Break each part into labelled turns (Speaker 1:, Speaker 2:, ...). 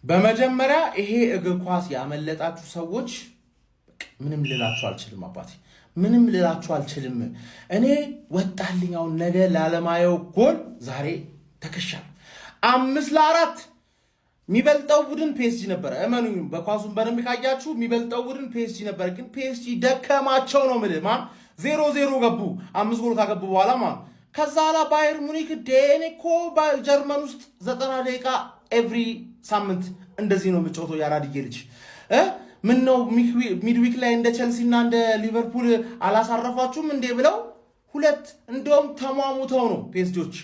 Speaker 1: በመጀመሪያ ይሄ እግር ኳስ ያመለጣችሁ ሰዎች ምንም ልላችሁ አልችልም። አባቴ ምንም ልላችሁ አልችልም። እኔ ወጣልኛው ነገ ላለማየው ጎል ዛሬ ተከሻል 5-4 የሚበልጠው ቡድን ፒኤስጂ ነበር። እመኑኝ በኳሱን በደንብ ካያችሁ የሚበልጠው ቡድን ፒኤስጂ ነበር። ግን ፒኤስጂ ደከማቸው ነው የምልህ። ማን 0-0 ገቡ 5 ጎል ካገቡ በኋላ ማን ከዛ ላ ባየር ሙኒክ ዴኔኮ በጀርመን ውስጥ 90 ደቂቃ ኤቭሪ ሳምንት እንደዚህ ነው የምትጮተው ያራድዬ ልጅ ምን ነው ሚድዊክ ላይ እንደ ቸልሲ እና እንደ ሊቨርፑል አላሳረፋችሁም እንዴ ብለው ሁለት እንደውም ተሟሙተው ነው ፒኤስጂዎች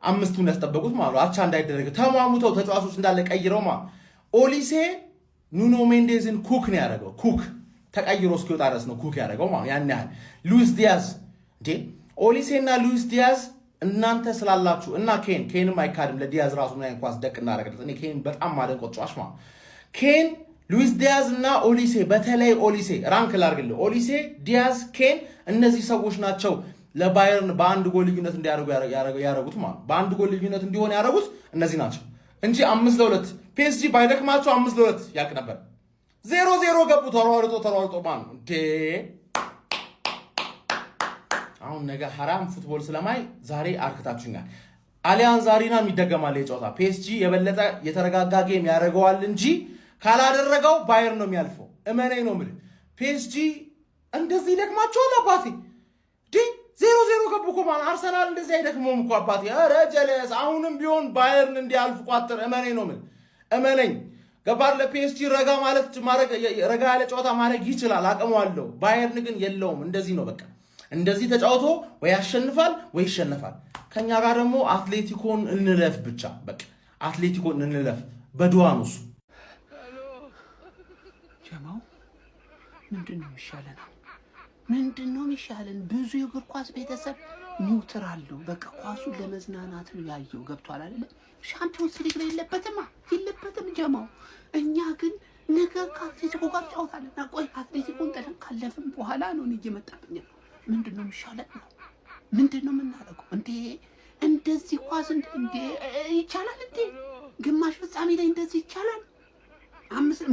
Speaker 1: አምስቱን ያስጠበቁት ማለት አቻ እንዳይደረግ ተሟሙተው ተጫዋቾች እንዳለ ቀይረው ማለት ኦሊሴ ኑኖ ሜንዴዝን ኩክ ነው ያደረገው። ኩክ ተቀይሮ እስኪወጣ ድረስ ነው ኩክ ያደረገው ማለት ያን ያህል ሉዊስ ዲያዝ እንዴ ኦሊሴ እና ሉዊስ ዲያዝ እናንተ ስላላችሁ እና ኬንም አይካድም ለዲያዝ ራሱ ምን አይነት ኳስ ደቅ እናደረገለት እኔ ኬን በጣም ማደንቆ ተጫዋች ማለት ኬን ሉዊስ ዲያዝ እና ኦሊሴ በተለይ ኦሊሴ ራንክ ላርግልህ ኦሊሴ ዲያዝ ኬን እነዚህ ሰዎች ናቸው ለባየርን በአንድ ጎል ልዩነት እንዲያደርጉ ያደረጉት ማለት በአንድ ጎል ልዩነት እንዲሆን ያደረጉት እነዚህ ናቸው እንጂ 5-2 ፒኤስጂ ባይደክማቸው 5-2 ያልቅ ነበር። 0-0 ገቡ ተሯርጦ ማለት እንዴ አሁን ነገ ሐራም ፉትቦል ስለማይ ዛሬ አርክታችሁኛል። አሊያንዝ አሪና የሚደገማል የጨዋታ ፒኤስጂ የበለጠ የተረጋጋ ጌም ያደርገዋል እንጂ ካላደረገው ባየር ነው የሚያልፈው። እመነኝ ነው የምልህ። ፒኤስጂ እንደዚህ ይደክማቸዋል አባቴ። ዲ 0-0 ገቡ እኮ ማለት አርሰናል እንደዚህ አይደክመውም እኮ አባቴ። ኧረ ጀለስ አሁንም ቢሆን ባየርን እንዲያልፍ ቋጥር። እመነኝ ነው የምልህ። እመነኝ ገባር ለፒኤስጂ ረጋ ያለ ጨዋታ ማድረግ ይችላል፣ አቅሙ አለው። ባየርን ግን የለውም። እንደዚህ ነው በቃ እንደዚህ ተጫውቶ ወይ ያሸንፋል ወይ ይሸነፋል። ከኛ ጋር ደግሞ አትሌቲኮን እንለፍ ብቻ በቃ አትሌቲኮን እንለፍ በዱዋኑስ
Speaker 2: ጀማው ምንድነው የሚሻለን? ብዙ የእግር ኳስ ቤተሰብ ኒውትራል ነው በቃ ኳሱ ለመዝናናት ነው ያየው። ገብቷል አይደል? ሻምፒዮንስ ሊግ ላይ የለበትም ጀማው። እኛ ግን ነገ ከአትሌቲኮ ጋር ጫወታለና ቆይ አትሌቲኮን ጥለን ካለፍን በኋላ ነው እየመጣብኝ ነው። ምንድነው የሚሻለን ነው? ምንድነው የምናደርገው እንዴ? እንደዚህ ኳስ እንዴ ይቻላል እንዴ? ግማሽ ፍጻሜ ላይ እንደዚህ ይቻላል?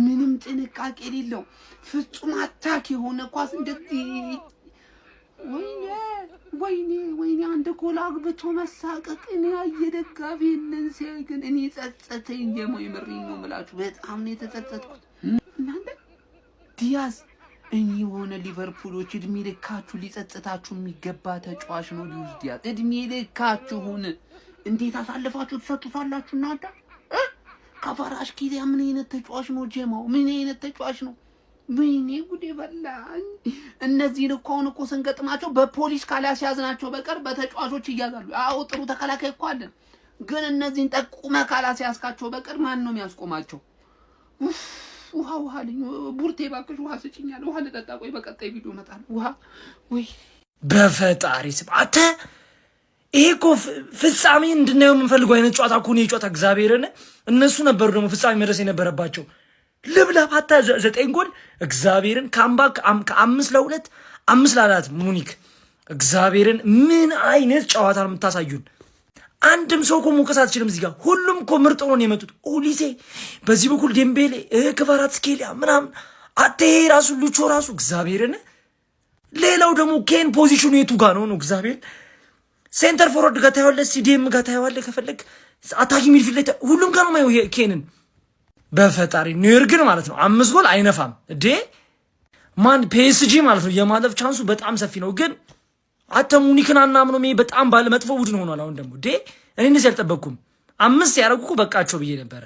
Speaker 2: ምንም ጥንቃቄ የሌለው ፍጹም አታክ የሆነ ኳስ እንደዚህ ወይኔ አንድ ጎል አግብቶ መሳቀቅ እኔ አየደጋፊንን ሲያይ ግን እኔ ጸጸተኝ። የምሬን ነው የምላችሁ በጣም ነው የተጸጸትኩት። እናንተ ዲያዝ እኔ የሆነ ሊቨርፑሎች እድሜ ልካችሁ ሊጸጸታችሁ የሚገባ ተጫዋች ነው ሉዊስ ዲያዝ። እድሜ ልካችሁን እንዴት አሳልፋችሁ ተሰጥቷላችሁ እናንተ? ከፈራሽ ኪሊያ ምን አይነት ተጫዋች ነው ጀማው? ምን አይነት ተጫዋች ነው? ወይኔ ጉዴ በላኝ። እነዚህን እኮ አሁን እኮ ስንገጥማቸው በፖሊስ ካላስያዝናቸው በቀር በተጫዋቾች ይያዛሉ። አዎ ጥሩ ተከላካይ እኮ አለን፣ ግን እነዚህን ጠቁመ ካላስያዝካቸው በቀር ማን ነው የሚያስቆማቸው? ውሃ ልኝ ቡርቴ ባክሽ ውሃ ስጭኛለሁ። ውሃ ልጠጣ። ቆይ በቀጣይ ቪዲዮ እመጣለሁ። ውሃ ወይ
Speaker 3: በፈጣሪ ስም አተ ይሄ እኮ ፍጻሜ እንድናየው የምንፈልገው አይነት ጨዋታ እኮ ነው የጨዋታ እግዚአብሔርን። እነሱ ነበሩ ደግሞ ፍጻሜ መድረስ የነበረባቸው። ልብለባታ 9 ጎል እግዚአብሔርን ካምባክ ከ5-2 5-4 ሙኒክ እግዚአብሔርን። ምን አይነት ጨዋታ ነው የምታሳዩን? አንድም ሰው እኮ መውቀስ አትችልም እዚህ ጋር። ሁሉም እኮ ምርጥ ሆኖ ነው የመጡት። ኦሊሴ በዚህ በኩል ዴምቤሌ ክቫራትስኬሊያ ምናምን አቴ ራሱ ሉቾ ራሱ እግዚአብሔርን። ሌላው ደግሞ ኬን ፖዚሽኑ የቱ ጋር ነው እግዚአብሔር? ሴንተር ፎርወርድ ጋር ታየዋለህ፣ ሲዲኤም ጋር ታየዋለህ፣ ከፈለግ አታኪ ሚድፊልድ ላይ ሁሉም ጋር ነው ማየው ኬንን። በፈጣሪ ኒውዮርክ ግን ማለት ነው 5 ጎል አይነፋም እንዴ ማን ፒኤስጂ ማለት ነው የማለፍ ቻንሱ በጣም ሰፊ ነው። ግን አተ ሙኒክን አናምነው በጣም ባለ መጥፎ ቡድን ሆኗል። አሁን ደግሞ እንዴ እኔ እንደዚህ አልጠበቅኩም። 5 ያደረጉ በቃቸው ብዬ ነበረ።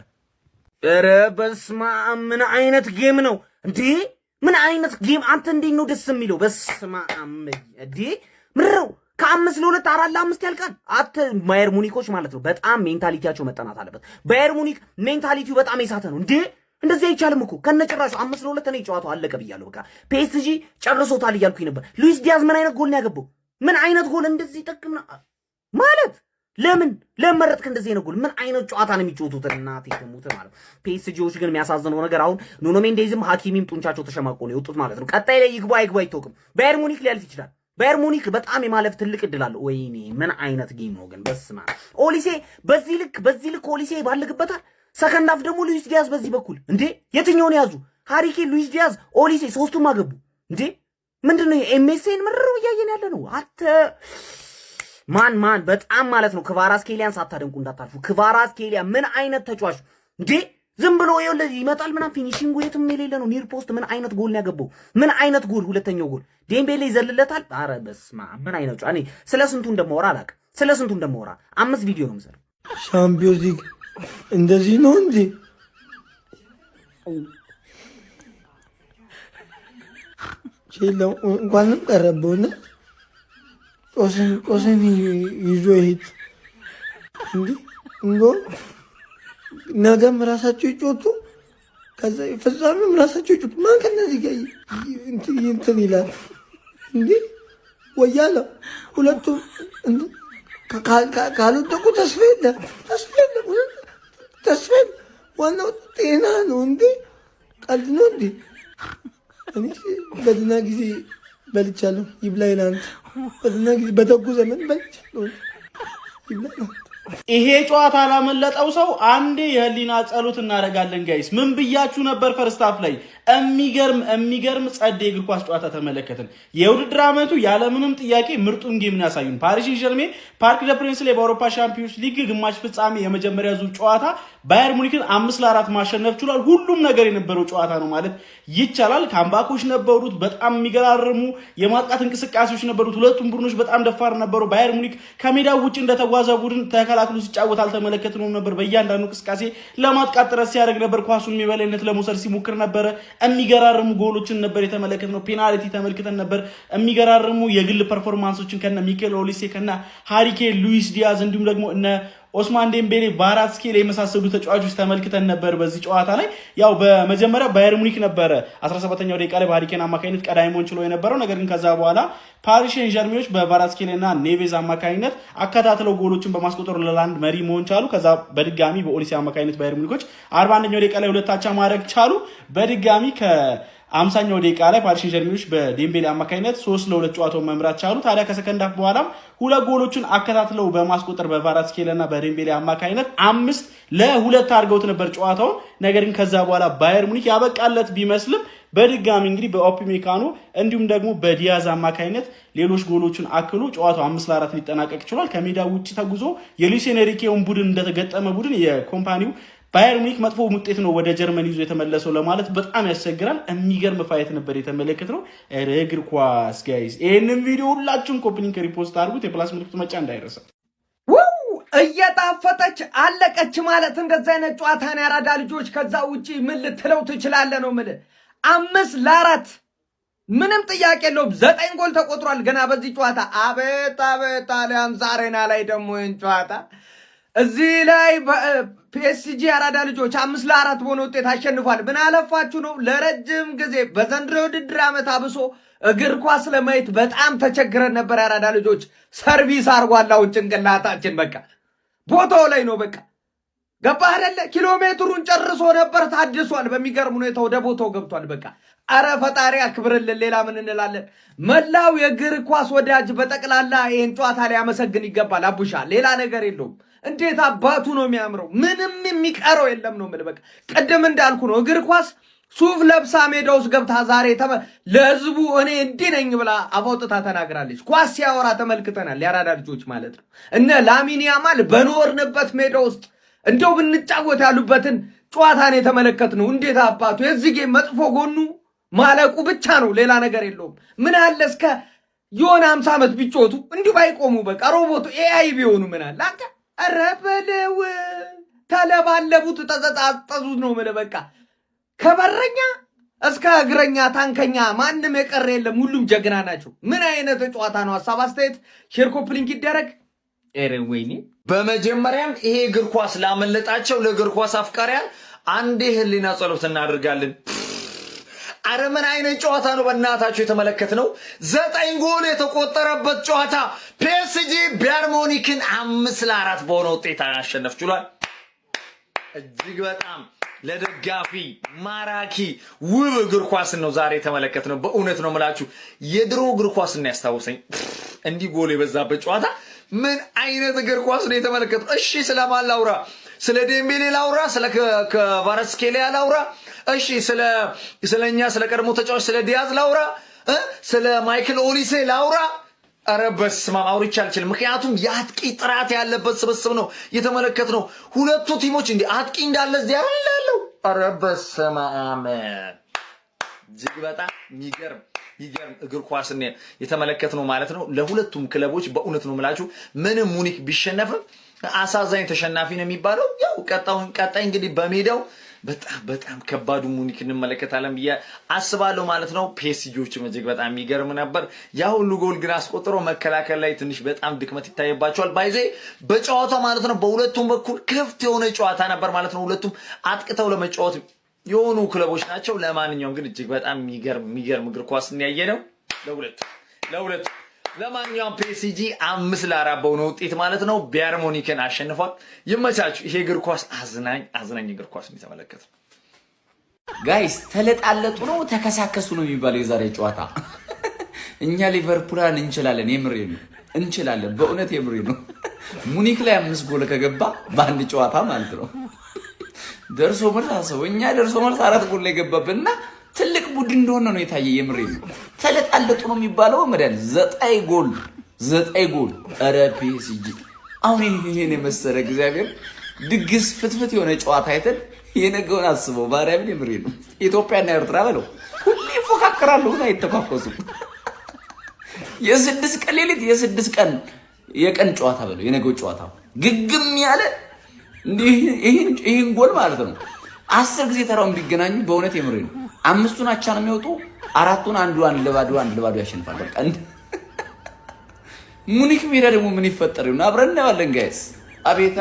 Speaker 4: ኧረ በስመ አብ ምን አይነት ጌም ነው እንዴ? ምን አይነት ጌም አንተ እንዴት ነው ደስ የሚለው? በስመ አብ እንዴ ምረው ከ5-2 4-5 ያልቃል። አተ ባየር ሙኒኮች ማለት ነው በጣም ሜንታሊቲያቸው መጠናት አለበት። ባየር ሙኒክ ሜንታሊቲው በጣም የሳተ ነው እንዴ። እንደዚህ አይቻልም እኮ ከነጭራሹ 5-2 ነው ጨዋታው አለቀ ብያለሁ። በቃ ፒኤስጂ ጨርሶታል እያልኩኝ ነበር። ሉዊስ ዲያዝ ምን አይነት ጎል ነው ያገባው? ምን አይነት ጎል እንደዚህ ጠቅምና ማለት ለምን መረጥክ እንደዚህ አይነት ጎል? ምን አይነት ጨዋታ ነው የሚጫወቱት? እናቴ ደሙት ማለት ፒኤስጂዎች ግን የሚያሳዝነው ነገር አሁን ኑኖ ሜንዴዝም ሀኪሚም ጡንቻቸው ተሸማቆ ነው የወጡት ማለት ነው። ቀጣይ ላይ ይግባ አይታወቅም። ባየር ሙኒክ ሊያልፍ ይችላል። ባየር ሙኒክ በጣም የማለፍ ትልቅ እድል አለው። ወይኔ ምን አይነት ጌም ነው ግን በስማ ኦሊሴ በዚህ ልክ ኦሊሴ ባልግበታል። ሰከንድ አፍ ደግሞ ሉዊስ ዲያዝ በዚህ በኩል እንዴ የትኛውን ያዙ? ሃሪኬን፣ ሉዊስ ዲያዝ፣ ኦሊሴ ሶስቱም አገቡ እንዴ። ምንድነው ኤምኤስኤን ምርሩ እያየን ያለ ነው። አተ ማን በጣም ማለት ነው። ክቫራትስኬሊያን ሳታደንቁ እንዳታልፉ። ክቫራትስኬሊያ ምን አይነት ተጫዋች እንዴ! ዝም ብሎ ይኸውልህ ይመጣል ምናምን ፊኒሺንጉ የትም የሌለ ነው። ኒር ፖስት ምን አይነት ጎል ነው ያገባው? ምን አይነት ጎል! ሁለተኛው ጎል ዴምቤሌ ይዘልለታል። ኧረ በስመ አብ ምን አይነት እኔ ስለ ስንቱ እንደማወራ አላውቅም። ስለ ስንቱ እንደማወራ 5 ቪዲዮ ነው የምሰራው።
Speaker 5: ሻምፒዮንስ ሊግ እንደዚህ ነው እንዴ? እንኳንም ቀረበውና ጦስን ይዞ ይሄድ እንዴ እንደውም ነገም ራሳቸው ይጮቱ፣ ከዛ ፍጻሜም ራሳቸው ይጮቱ። ማን ከነዚህ ጋር እንትን ይላል እንዴ? ወያለው ሁለቱም ካልወደቁ ተስፋ የለም። ዋናው ጤና ነው እንዴ? ቀልድ ነው እንዴ? እኔ በድና ጊዜ በልቻለሁ፣ ይብላኝ ለአንተ። በድና ጊዜ በደጉ ዘመን በልቻለሁ፣ ይብላኝ ለአንተ።
Speaker 1: ይሄ ጨዋታ አላመለጠው ሰው አንዴ የህሊና ጸሎት እናደርጋለን ጋይስ። ምን ብያችሁ ነበር? ፈርስት ሃፍ ላይ የሚገርም ጸዴ እግር ኳስ ጨዋታ ተመለከትን። የውድድር ዓመቱ ያለምንም ጥያቄ ምርጡን ጌም ያሳዩን ፓሪስ ሴን-ዠርሜን ፓርክ ደ ፕሪንስ ላይ በአውሮፓ ሻምፒዮንስ ሊግ ግማሽ ፍጻሜ የመጀመሪያ ዙር ጨዋታ ባየር ሙኒክን 5-4 ማሸነፍ ችሏል። ሁሉም ነገር የነበረው ጨዋታ ነው ማለት ይቻላል። ካምባኮች ነበሩት፣ በጣም የሚገራርሙ የማጥቃት እንቅስቃሴዎች ነበሩት። ሁለቱም ቡድኖች በጣም ደፋር ነበሩ። ባየር ሙኒክ ከሜዳው ውጭ እንደተጓዘ ቡድን ተከላክሎ ሲጫወት አልተመለከትነውም ነበር። በእያንዳንዱ እንቅስቃሴ ለማጥቃት ጥረት ሲያደርግ ነበር። ኳሱን የበላይነት ለመውሰድ ሲሞክር ነበረ። የሚገራርሙ ጎሎችን ነበር የተመለከትነው። ፔናልቲ ተመልክተን ነበር። የሚገራርሙ የግል ፐርፎርማንሶችን ከነ ሚኬል ኦሊሴ ከነ ሃሪኬን፣ ሉዊስ ዲያዝ እንዲሁም ደግሞ እነ ኦስማን ዴምቤሌ፣ ክቫራትስኬሊያ የመሳሰሉ ተጫዋቾች ተመልክተን ነበር በዚህ ጨዋታ ላይ። ያው በመጀመሪያው ባየር ሙኒክ ነበረ 17ኛው ደቂቃ ላይ በሃሪኬን አማካኝነት ቀዳሚ መሆን ችሎ የነበረው። ነገር ግን ከዛ በኋላ ፓሪስ ሴን-ዠርሜኖች በክቫራትስኬሊያና ኔቬዝ አማካኝነት አከታትለው ጎሎችን በማስቆጠር ለላንድ መሪ መሆን ቻሉ። ከዛ በድጋሚ በኦሊሴ አማካኝነት ባየር ሙኒኮች 41ኛው ደቂቃ ላይ 2 አቻ ማድረግ ቻሉ። በድጋሚ ከ50ኛው ደቂቃ ላይ ፓሪስ ሴን-ዠርሜኖች በዴምቤሌ አማካኝነት 3-2 ጨዋታውን መምራት ቻሉ። ታዲያ ከሰከንድ ሃፍ በኋላም 2 ጎሎችን አከታትለው በማስቆጠር በክቫራትስኬሊያና በዴምቤሌ አማካኝነት 5-2 አድርገውት ነበር ጨዋታውን። ነገር ግን ከዛ በኋላ ባየር ሙኒክ ያበቃለት ቢመስልም በድጋሚ እንግዲህ በኦፕሜካኖ እንዲሁም ደግሞ በዲያዝ አማካኝነት ሌሎች ጎሎችን አክሎ ጨዋታው 5-4 ሊጠናቀቅ ችሏል። ከሜዳ ውጭ ተጉዞ የሉዊስ ኤንሪኬውን ቡድን እንደተገጠመ ቡድን የኮምፓኒው ባየር ሙኒክ መጥፎ ውጤት ነው ወደ ጀርመን ይዞ የተመለሰው ለማለት በጣም ያስቸግራል። የሚገርም ፋይት ነበር የተመለከትነው። እግር ኳስ ጋይስ፣ ይህንን ቪዲዮ ሁላችሁም ኮፒ ሊንክ ሪፖስት አድርጉት። የፕላስ ምልክቱ መጫ እንዳይረሳ።
Speaker 6: እየጣፈጠች አለቀች ማለት እንደዚህ አይነት ጨዋታ ነው ያራዳ ልጆች። ከዛ ውጪ ምን ልትለው ትችላለህ ነው የምልህ። 5-4 ምንም ጥያቄ የለውም። 9 ጎል ተቆጥሯል ገና በዚህ ጨዋታ። አቤት ጣሊያን ዛሬና ላይ ደግሞ ይህን ጨዋታ እዚህ ላይ ፒኤስጂ አራዳ ልጆች 5-4 በሆነ ውጤት አሸንፏል። ምን አለፋችሁ ነው ለረጅም ጊዜ በዘንድሮ ውድድር ዓመት አብሶ እግር ኳስ ለማየት በጣም ተቸግረን ነበር። አራዳ ልጆች ሰርቪስ አርጓል። አሁን ጭንቅላታችን በቃ ቦታው ላይ ነው። በቃ ገባህ አይደለ? ኪሎ ሜትሩን ጨርሶ ነበር፣ ታድሷል። በሚገርም ሁኔታ ወደ ቦታው ገብቷል። በቃ አረ ፈጣሪ አክብርልን። ሌላ ምን እንላለን? መላው የእግር ኳስ ወዳጅ በጠቅላላ ይህን ጨዋታ ሊያመሰግን ይገባል። አቡሻ ሌላ ነገር የለውም። እንዴት አባቱ ነው የሚያምረው! ምንም የሚቀረው የለም ነው የምልህ። በቃ ቅድም እንዳልኩ ነው እግር ኳስ ሱፍ ለብሳ ሜዳ ውስጥ ገብታ ዛሬ ለህዝቡ እኔ እንዲህ ነኝ ብላ አፋውጥታ ተናግራለች። ኳስ ሲያወራ ተመልክተናል። ያራዳ ልጆች ማለት ነው። እነ ላሚን ያማል በኖርንበት ሜዳ ውስጥ እንደው ብንጫወት ያሉበትን ጨዋታን የተመለከትነው። እንዴት አባቱ የዚህ ጌም መጥፎ ጎኑ ማለቁ ብቻ ነው፣ ሌላ ነገር የለውም። ምን አለ እስከ የሆነ 50 ዓመት ቢጮቱ እንዲሁ ባይቆሙ፣ በቃ ሮቦቱ ኤአይ ቢሆኑ ምን አለ አንተ። ኧረ በለው ተለባለቡት፣ ተዘጣጠዙት ነው የምልህ። በቃ ከበረኛ እስከ እግረኛ ታንከኛ ማንም የቀረ የለም፣ ሁሉም ጀግና ናቸው። ምን አይነት ጨዋታ ነው? ሀሳብ አስተያየት ሼር ኮፕሊንግ ይደረግ። ወይኔ
Speaker 7: በመጀመሪያም ይሄ እግር ኳስ ላመለጣቸው ለእግር ኳስ አፍቃሪያን አንዴ ህሊና ጸሎት እናደርጋለን። አረ ምን አይነት ጨዋታ ነው በእናታችሁ የተመለከትነው! 9 ጎል የተቆጠረበት ጨዋታ። ፒኤስጂ ባየር ሙኒክን 5-4 በሆነ ውጤት አሸነፍ ችሏል። እጅግ በጣም ለደጋፊ ማራኪ ውብ እግር ኳስ ነው ዛሬ የተመለከትነው። በእውነት ነው የምላችሁ የድሮ እግር ኳስ ነው ያስታውሰኝ። እንዲህ ጎል የበዛበት ጨዋታ ምን አይነት እግር ኳስ ነው የተመለከትነው! እሺ ስለማን ላውራ? ስለ ዴምቤሌ ላውራ፣ ስለ ከቫራትስኬሊያ ላውራ፣ እሺ ስለኛ ስለ ቀድሞ ተጫዋች ስለ ዲያዝ ላውራ፣ ስለ ማይክል ኦሊሴ ላውራ። ኧረ በስመ አብ አውርቼ አልችልም። ምክንያቱም የአጥቂ ጥራት ያለበት ስብስብ ነው የተመለከትነው። ሁለቱ ቲሞች እንዲህ አጥቂ እንዳለ እዚያ ያለው። ኧረ በስመ አብ እጅግ በጣም የሚገርም እግር ኳስ የተመለከትነው ማለት ነው። ለሁለቱም ክለቦች በእውነት ነው የምላችሁ ምንም ሙኒክ ቢሸነፍም አሳዛኝ ተሸናፊ ነው የሚባለው። ያው ቀጣይ እንግዲህ በሜዳው በጣም ከባዱ ሙኒክ እንመለከታለን ብዬ አስባለሁ ማለት ነው። ፒኤስጂዎችም እጅግ በጣም የሚገርም ነበር። ያ ሁሉ ጎል ግን አስቆጥሮ መከላከል ላይ ትንሽ በጣም ድክመት ይታይባቸዋል። ባይዜ በጨዋታው ማለት ነው በሁለቱም በኩል ክፍት የሆነ ጨዋታ ነበር ማለት ነው። ሁለቱም አጥቅተው ለመጫወት የሆኑ ክለቦች ናቸው። ለማንኛውም ግን እጅግ በጣም የሚገርም እግር ኳስ ያየ ነው ለሁለቱ። ለማንኛውም ፒኤስጂ 5-4 በሆነ ውጤት ማለት ነው ባየር ሙኒክን አሸንፏል። ይመቻችሁ። ይሄ እግር ኳስ አዝናኝ እግር ኳስ ነው የተመለከተው።
Speaker 8: ጋይስ ተለጣለጡ ነው ተከሳከሱ ነው የሚባለው የዛሬ ጨዋታ። እኛ ሊቨርፑልን እንችላለን፣ የምሬ ነው እንችላለን፣ በእውነት የምሬ ነው። ሙኒክ ላይ 5 ጎል ከገባ በአንድ ጨዋታ ማለት ነው ደርሶ መልስ አሰው እኛ ደርሶ መልስ 4 ጎል ላይ ገባብንና ትልቅ ቡድን እንደሆነ ነው የታየ። የምሬ ነው ተለጣለጡ ነው የሚባለው። መዳን 9 ጎል ኧረ ፒኤስጂ አሁን ይሄን የመሰለ እግዚአብሔር ድግስ ፍትፍት የሆነ ጨዋታ አይተን የነገውን አስበው። ባሪያምን የምሬ ነው ኢትዮጵያና ኤርትራ በለው ሁሌ ይፎካከራሉ ግን አይተኳኮሱም። የ6 ቀን ሌሊት የ6 ቀን የቀን ጨዋታ በለው የነገው ጨዋታ ግግም ያለ ይሄን ጎል ማለት ነው 10 ጊዜ ተራውን ቢገናኙ በእውነት የምሬ ነው 5ቱን አቻ ነው የሚወጡ 4ቱን አንዱ ለባዶ ያሸንፋል። በቃ ሙኒክ ሜዳ ደግሞ ምን ይፈጠር ይሆን አብረን እናያለን ጋይስ። አቤት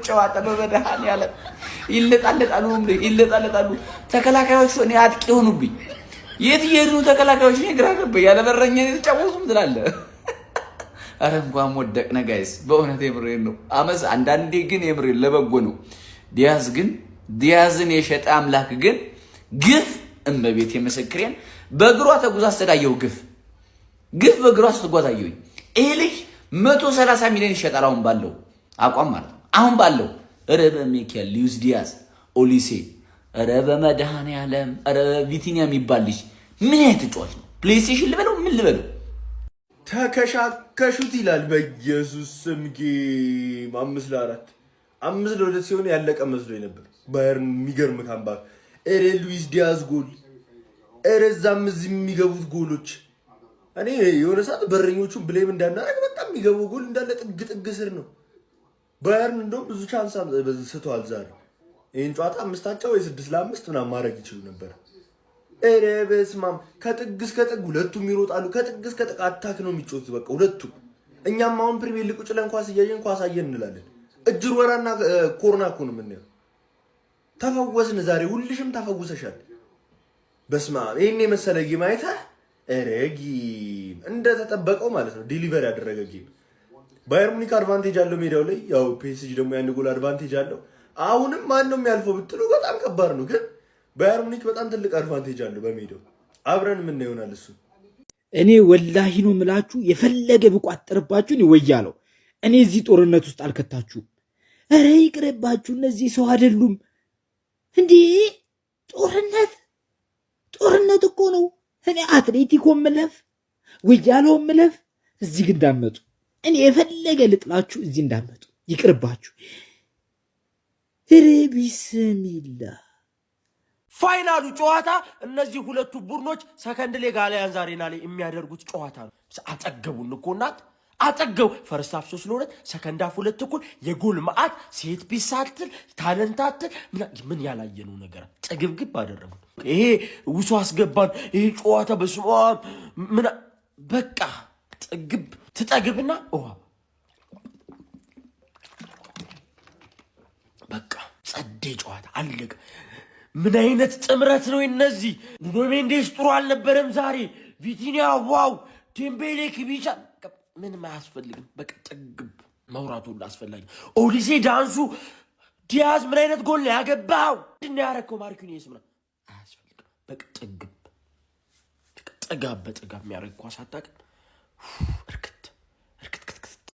Speaker 8: ጨዋታ በመድኃኒዓለም ይለጣለጣሉ ተከላካዮቹ። እኔ አጥቂ ሆኑብኝ። የት እየሄዱ ተከላካዮች? እኔ ግራ ገባኝ። ያለ በረኛ የተጫወቱም ትላለህ። አረ እንኳን ወደቅነ ጋይስ በእውነት የምሬን ነው። አንዳንዴ ግን የምሬን ለበጎ ነው። ዲያዝን የሸጠ አምላክ ግን ግፍ እመቤት የመሰክሬን በእግሯ ተጉዛ አስተዳየው ግፍ በእግሯ ስትጓዝ አየሁኝ። ይሄ ልጅ 130 ሚሊዮን ይሸጣል አሁን ባለው አቋም ማለት ነው። አሁን ባለው ኧረ በሚካኤል ሉዊስ ዲያዝ ኦሊሴ ኧረ በመድኃኒዓለም ኧረ ቪቲኒያ የሚባል ልጅ ምን አይነት ተጫዋች ነው? ፕሌይስቴሽን ልበለው ምን ልበለው?
Speaker 5: ተከሻከሹት ይላል በኢየሱስ ስም። ጌም 5-4 ሲሆን ያለቀ መስሎኝ ነበር። ባየርን የሚገርም ካምባክ። ኧረ ሉዊስ ዲያዝ ጎል፣ ኧረ እዛም እዚህ የሚገቡት ጎሎች። እኔ የሆነ ሰዓት በረኞቹን ብሌም እንዳናረግ በጣም የሚገቡ ጎል እንዳለ ጥግ ስር ነው። ባየርን እንደውም ብዙ ቻንስ ስተዋል ዛሬ። ይህን ጨዋታ 5 ወይ 6-5 ምናምን ማድረግ ይችሉ ነበር። ኧረ በስመ አብ ከጥግ እስከ ጥግ ሁለቱም ይሮጣሉ። ከጥግ እስከ ጥግ አታክ ነው የሚጮቱት በቃ ሁለቱም። እኛም አሁን ፕሪሚየር ሊግ ቁጭ ብለን ኳስ እያየን ኳስ አየን እንላለን። እጅር ወራና ኮርና እኮ ነው የምናየው። ተፈወስን ዛሬ። ሁልሽም ተፈውሰሻል። በስመ አብ ይሄን የመሰለ ጌም አይተህ ኧረ ጌም እንደተጠበቀው ማለት ነው ዲሊቨር ያደረገ ጌም። ባየር ሙኒክ አድቫንቴጅ አለው ሜዳው ላይ፣ ያው ፒኤስጂ ደግሞ ያን ጎል አድቫንቴጅ አለው። አሁንም ማን ነው የሚያልፈው ብትሉ በጣም ከባድ ነው፣ ግን ባየር ሙኒክ በጣም ትልቅ አድቫንቴጅ አለው በሜዳው። አብረን ምን ይሆናል እሱ።
Speaker 9: እኔ ወላሂ ነው የምላችሁ የፈለገ ብቋጥርባችሁን ይወያለው እኔ እዚህ ጦርነት ውስጥ አልከታችሁም። ኧረ ይቅርባችሁ፣ እነዚህ ሰው አይደሉም እንዴ! ጦርነት እኮ ነው። እኔ አትሌቲኮ ምለፍ ወያለው ምለፍ እዚህ ግን እንዳመጡ እኔ የፈለገ ልጥላችሁ እዚህ እንዳመጡ ይቅርባችሁ። ኧረ ቢስሚላህ
Speaker 10: ፋይናሉ ጨዋታ እነዚህ ሁለቱ ቡድኖች ሰከንድ ሌግ አልያን አሬና ላይ የሚያደርጉት ጨዋታ ነው። አጠገቡን እኮ እናት አጠገቡ። ፈርስት ሃፍ 3-2 ሰከንድ ሃፍ 2 እኩል የጎል መዓት ሴት ፒስ አትል ታለንት አትል ምን ያላየነው ነገር ጥግብግብ አደረጉ። ይሄ ውሶ አስገባን። ይሄ ጨዋታ በስሟ ምን በቃ ትጠግብና ውሃ በቃ ጸዴ ጨዋታ አለቀ። ምን አይነት ጥምረት ነው እነዚህ! ኑኖ ሜንዴስ ጥሩ አልነበረም ዛሬ። ቪቲኒያ ዋው፣ ዴምቤሌ ክቢቻ ምንም አያስፈልግም። በቃ ጥግብ መውራቱ አስፈላጊ። ኦሊሴ ዳንሱ፣ ዲያዝ ምን አይነት ጎል ነው ያገባው! ምንድን ነው ያረከው? ማርኪኒየስ ምናምን አያስፈልግም። በቃ ጥግብ ጥጋብ በጥጋብ የሚያደርግ ኳስ አታውቅም።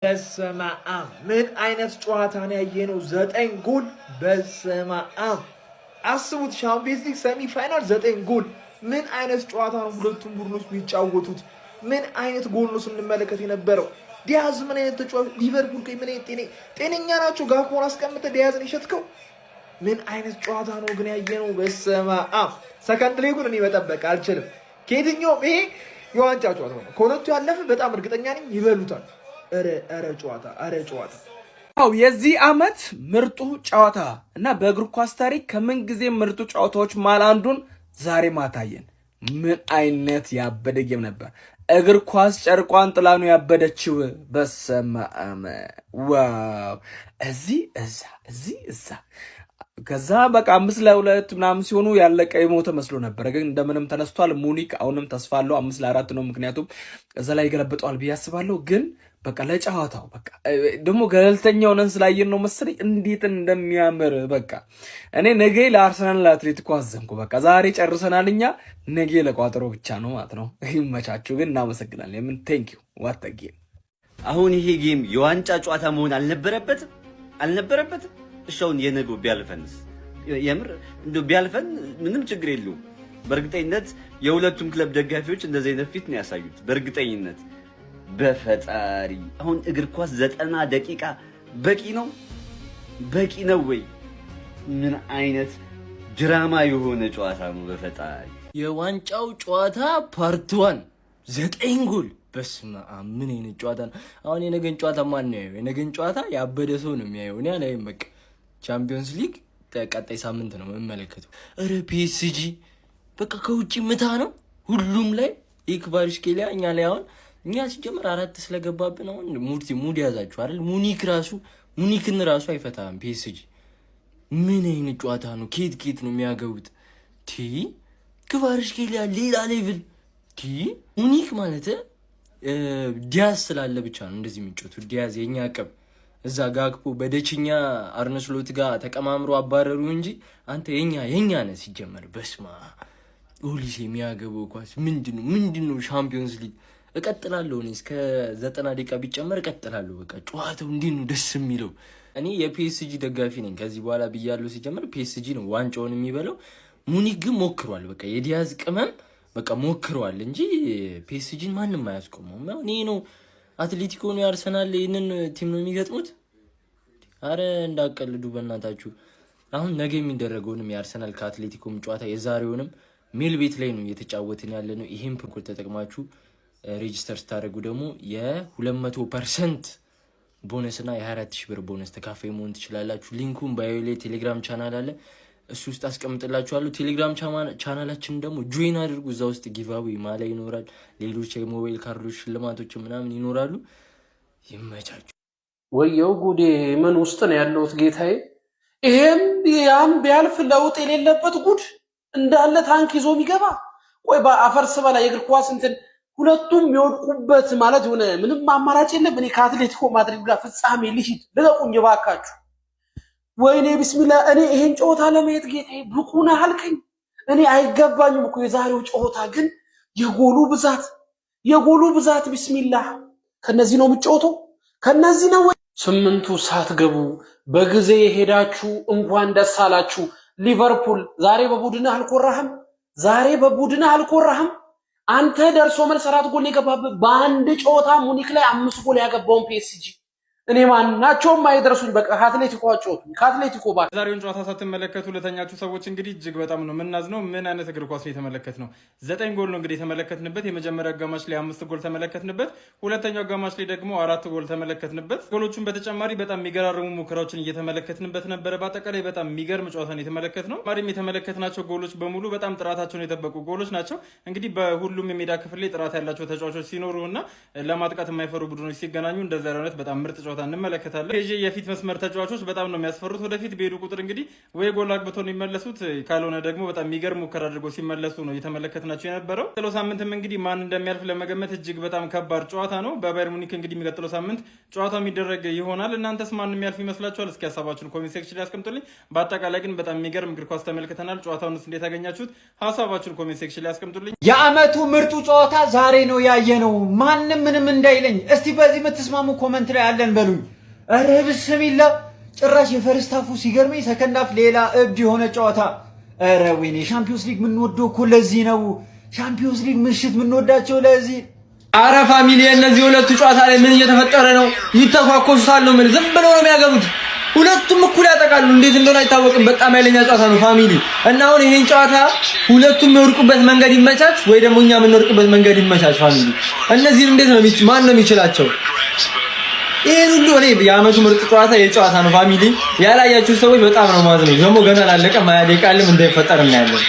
Speaker 3: በስመ አብ ምን አይነት ጨዋታ ነው ያየነው? 9 ጎል በስመ አብ። አስቡት ሻምፒየንስ ሊግ ሰሚ ፋይናል 9 ጎል። ምን አይነት ጨዋታ ነው ሁለቱም ቡድኖች የሚጫወቱት? ምን አይነት ጎል ነው ስንመለከት የነበረው? ዲያዝ ምን አይነት ተጫዋች፣ ሊቨርፑል ምን አይነት ጤነኛ ናቸው? ጋክፖን አስቀምጠ ዲያዝን ይሸትከው። ምን አይነት ጨዋታ ነው ግን ያየነው? በስመ አብ። ሰከንድ ሊጉን እኔ መጠበቅ አልችልም ከየትኛውም። ይሄ የዋንጫ ጨዋታ ነው። ከሁለቱ ያለፈ በጣም እርግጠኛ ነኝ ይበሉታል። ኧረ ጨዋታ
Speaker 11: የዚህ ዓመት ምርጡ ጨዋታ እና በእግር ኳስ ታሪክ ከምን ጊዜ ምርጡ ጨዋታዎች መሃል አንዱን ዛሬ ማታየን። ምን አይነት ያበደ ጌም ነበር! እግር ኳስ ጨርቋን ጥላ ነው ያበደችው። በስመ አብ ዋው! እዚህ እዛ ከዛ በቃ 5-2 ምናምን ሲሆኑ ያለቀ የሞተ መስሎ ነበር፣ ግን እንደምንም ተነስቷል። ሙኒክ አሁንም ተስፋ አለው 5-4 ነው፣ ምክንያቱም እዛ ላይ ገለብጠዋል ብዬ አስባለሁ። ግን በቃ ለጨዋታው በቃ ደግሞ ገለልተኛ ሆነን ስላየን ነው መሰለኝ እንዴት እንደሚያምር በቃ እኔ ነገ ለአርሰናል ለአትሌቲኮ አዘንኩ። በቃ ዛሬ ጨርሰናል፣ እኛ ነገ ለቋጠሮ ብቻ ነው ማለት ነው። ይመቻችሁ፣ ግን እናመሰግናለን። የምን ቴንኪዩ ዋት ጌም።
Speaker 4: አሁን ይሄ ጌም የዋንጫ ጨዋታ መሆን አልነበረበትም። እሺ አሁን የነገው ቢያልፈንስ? የምር እንደው ቢያልፈን ምንም ችግር የለውም። በእርግጠኝነት የሁለቱም ክለብ ደጋፊዎች እንደዚህ አይነት ፊት ነው ያሳዩት። በእርግጠኝነት በፈጣሪ አሁን እግር ኳስ 90 ደቂቃ በቂ ነው ወይ? ምን አይነት ድራማ የሆነ ጨዋታ ነው በፈጣሪ።
Speaker 3: የዋንጫው ጨዋታ ፓርት 1 9 ጎል በስመ አብ ምን አይነት ጨዋታ ነው? አሁን የነገን ጨዋታ ማን ነው ያየው? የነገን ጨዋታ ያበደ ሰው ነው የሚያየው። እኔ አላየም። በቃ ቻምፒዮንስ ሊግ ቀጣይ ሳምንት ነው የምመለከተው። ኧረ ፒኤስጂ በቃ ከውጪ ምታ ነው ሁሉም ላይ ኢክቫሪሽኬሊያ እኛ ላይ አሁን እኛ ሲጀመር 4 ስለገባብን አሁን ሙድ ያዛችሁ አይደል? ሙኒክን ራሱ አይፈታም ፒኤስጂ። ምን አይነት ጨዋታ ነው? ኬት ነው የሚያገቡት? ኢክቫሪሽኬሊያ ሌላ ሌቭል። ሙኒክ ማለት ዲያዝ ስላለ ብቻ ነው እንደዚህ የሚጮቱት። ዲያዝ የኛ አቀብ እዛ ጋክፖ በደችኛ አርነስሎት ጋር ተቀማምሮ አባረሩ እንጂ አንተ የኛ ነህ ሲጀመር። በስማ ኦሊስ የሚያገበው ኳስ ምንድነው? ሻምፒዮንስ ሊግ እቀጥላለሁ እኔ እስከ 90 ደቂቃ ቢጨመር እቀጥላለሁ። በቃ ጨዋታው እንዴት ነው ደስ የሚለው። እኔ የፒኤስጂ ደጋፊ ነኝ ከዚህ በኋላ ብያለሁ። ሲጀመር ፒኤስጂ ነው ዋንጫውን የሚበለው። ሙኒክ ግን ሞክሯል። በቃ የዲያዝ ቅመም በቃ ሞክሯል እንጂ ፒኤስጂን ማንም አያስቆመውም። እኔ ነው አትሌቲኮ ነው ያርሰናል ይሄንን ቲም ነው የሚገጥሙት። አረ እንዳቀልዱ በእናታችሁ። አሁን ነገ የሚደረገውንም የአርሰናል ከአትሌቲኮም ጨዋታ የዛሬውንም ሜል ቤት ላይ ነው እየተጫወትን ያለ ነው። ይሄን ፕሮኮል ተጠቅማችሁ ሬጂስተር ስታደርጉ ደግሞ የ200% ቦነስ እና የ24000 ብር ቦነስ ተካፋይ መሆን ትችላላችሁ። ሊንኩን ባዮ ላይ ቴሌግራም ቻናል አለ፣ እሱ ውስጥ አስቀምጥላችኋለሁ። ቴሌግራም ቻናላችን ደግሞ ጆይን አድርጉ። እዛ ውስጥ ጊቫዌ ማላ ይኖራል፣ ሌሎች የሞባይል ካርዶች ሽልማቶች ምናምን ይኖራሉ። ይመቻችሁ።
Speaker 10: ወየው ጉዴ! ምን ውስጥ ነው ያለሁት ጌታዬ? ይሄም ያም ቢያልፍ ለውጥ የሌለበት ጉድ እንዳለ ታንክ ይዞ የሚገባ ቆይ በአፈርስ በላይ የእግር ኳስ እንትን ሁለቱም የሚወድቁበት ማለት ሆነ። ምንም አማራጭ የለም። እኔ ከአትሌቲኮ ማድሪድ ጋር ፍጻሜ ልሂድ፣ ልቀቁኝ እባካችሁ። ወይኔ ቢስሚላ! እኔ ይሄን ጨዋታ ለማየት ጌታዬ ብቁ ነህ አልከኝ። እኔ አይገባኝም እኮ የዛሬው ጨዋታ ግን የጎሉ ብዛት ቢስሚላ! ከነዚህ ነው የምትጫወተው? ከነዚህ ነው ወይ? 8ቱ ሳትገቡ በጊዜ ሄዳችሁ እንኳን ደስ አላችሁ። ሊቨርፑል ዛሬ በቡድንህ አልኮራህም? አንተ ደርሶ መልስ 4 ጎል የገባበት በአንድ ጨዋታ ሙኒክ ላይ 5 ጎል ያገባውን ፒኤስጂ እኔ ማናቸውም አይደርሱኝ። በቃ ከአትሌቲኮ አጫወቱ። ከአትሌቲኮ ባክ
Speaker 12: ዛሬውን ጨዋታ ሳትመለከቱ ለተኛችሁ ሰዎች እንግዲህ እጅግ በጣም ነው የምናዝነው። ምን አይነት እግር ኳስ ነው የተመለከትነው? 9 ጎል ነው እንግዲህ የተመለከትንበት። የመጀመሪያ አጋማሽ ላይ 5 ጎል ተመለከትንበት። ሁለተኛው አጋማሽ ላይ ደግሞ 4 ጎል ተመለከትንበት። ጎሎቹን በተጨማሪ በጣም የሚገራርሙ ሙከራዎችን እየተመለከትንበት ነበረ። በአጠቃላይ በጣም የሚገርም ጨዋታ ነው የተመለከትነው። ማሪም የተመለከትናቸው ጎሎች በሙሉ በጣም ጥራታቸውን የጠበቁ ጎሎች ናቸው። እንግዲህ በሁሉም የሜዳ ክፍል ላይ ጥራት ያላቸው ተጫዋቾች ሲኖሩ እና ለማጥቃት የማይፈሩ ቡድኖች ሲገናኙ እንደዛ አይነት በጣም ምርጥ ጨዋታ እንመለከታለን። ፔዤ የፊት መስመር ተጫዋቾች በጣም ነው የሚያስፈሩት። ወደፊት በሄዱ ቁጥር እንግዲህ ወይ ጎል አግብተው ነው የሚመለሱት፣ ካልሆነ ደግሞ በጣም የሚገርም ሙከራ አድርገው ሲመለሱ ነው እየተመለከትናቸው የነበረው። የሚቀጥለው ሳምንትም እንግዲህ ማን እንደሚያልፍ ለመገመት እጅግ በጣም ከባድ ጨዋታ ነው። በባየር ሙኒክ እንግዲህ የሚቀጥለው ሳምንት ጨዋታው የሚደረግ ይሆናል። እናንተስ ማን የሚያልፍ ይመስላችኋል? እስኪ ሀሳባችሁን ኮሜንት ሴክሽን ላይ አስቀምጡልኝ። በአጠቃላይ ግን በጣም የሚገርም እግር ኳስ ተመልክተናል። ጨዋታውንስ እንዴት ያገኛችሁት? ሀሳባችሁን ኮሜንት ሴክሽን ላይ አስቀምጡልኝ።
Speaker 6: የአመቱ ምርጡ ጨዋታ ዛሬ ነው ያየነው። ማንም ምንም እንዳይለኝ። እስቲ በዚህ የምትስማሙ ኮመንት ላይ አለን በሉኝ። ኧረ ብስሚላ ጭራሽ የፈርስት ሃፉ ሲገርመኝ ሰከንድ ሃፍ ሌላ እብድ የሆነ ጨዋታ። ኧረ ወይኔ ሻምፒዮንስ ሊግ የምንወደው እኮ ለዚህ ነው። ሻምፒዮንስ ሊግ ምሽት የምንወዳቸው ለዚህ።
Speaker 10: አረ ፋሚሊ እነዚህ ሁለቱ ጨዋታ ላይ ምን እየተፈጠረ ነው? ይተኳኮሱታል ነው ምን? ዝም ብለው ነው የሚያገቡት። ሁለቱም እኩል ያጠቃሉ። እንዴት እንደሆነ አይታወቅም። በጣም ኃይለኛ ጨዋታ ነው ፋሚሊ። እና አሁን ይሄን ጨዋታ ሁለቱም የሚወርቁበት መንገድ ይመቻች ወይ ደግሞ እኛ የምንወርቅበት መንገድ ይመቻች ፋሚሊ። እነዚህን እንዴት ነው ማን ነው የሚችላቸው? ይሄን ሁሉ እኔ የአመቱ ምርጥ ጨዋታ የጨዋታ ነው ፋሚሊ። ያላያችሁ ሰዎች በጣም ነው ማዝነው። ደግሞ ገና ላለቀ ማያ ደቂቃ እንዳይፈጠር እናያለን።